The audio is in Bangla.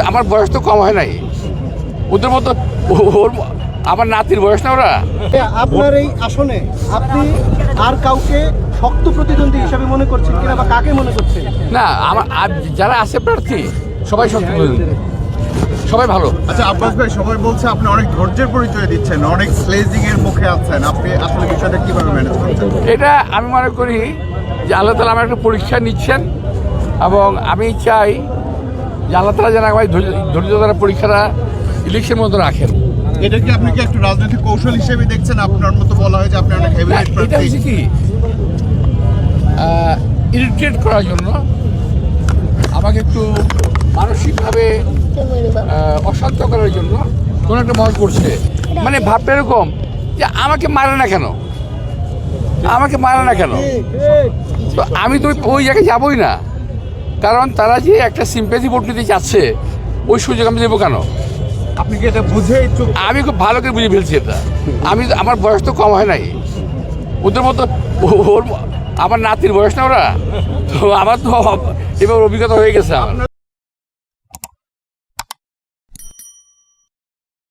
আমার বয়স তো কম হয় নাই, ওদের মতো ওর আমার নাতির বয়স না ওরা। আপনার এই আসনে আপনি আর কাউকে শক্ত প্রতিদ্বন্দ্বী হিসাবে মনে করছেন কিনা বা কাকে মনে করছেন? না, আমার যারা আছে প্রার্থী সবাই সত্য, সবাই ভালো। আচ্ছা আব্বাস ভাই, সবাই বলছে আপনি অনেক ধৈর্যের পরিচয় দিচ্ছেন, অনেক স্লেজিং এর মুখে আছেন, আপনি আসলে বিষয়টা কিভাবে ম্যানেজ করছেন? এটা আমি মনে করি যে আল্লাহ তালা আমার একটা পরীক্ষা নিচ্ছেন, এবং আমি চাই যে আল্লাহ তালা যেন আমার ধৈর্য দ্বারা পরীক্ষাটা ইলেকশন মতো রাখেন। এটা কি আপনি কি একটু রাজনৈতিক কৌশল হিসেবে দেখছেন? আপনার মতো বলা হয় যে আপনি অনেক হেভিওয়েট এটা প্রার্থী। হচ্ছে কি ইরিটেট করার জন্য, আমাকে একটু মানসিকভাবে অশান্ত করার জন্য কোনো একটা মত করছে। মানে ভাবটা এরকম যে আমাকে মারে না কেন, আমাকে মারে না কেন, তো আমি তো ওই জায়গায় যাবোই না, কারণ তারা যে একটা সিম্প্যাথি ভোট নিতে চাচ্ছে ওই সুযোগ আমি দেবো কেন? আপনি কি এটা বুঝে চুপ? আমি খুব ভালো করে বুঝে ফেলছি এটা। আমার বয়স তো কম হয় নাই, ওদের মতো ওর আমার নাতির বয়স না ওরা, তো আমার তো এবার অভিজ্ঞতা হয়ে গেছে আমার।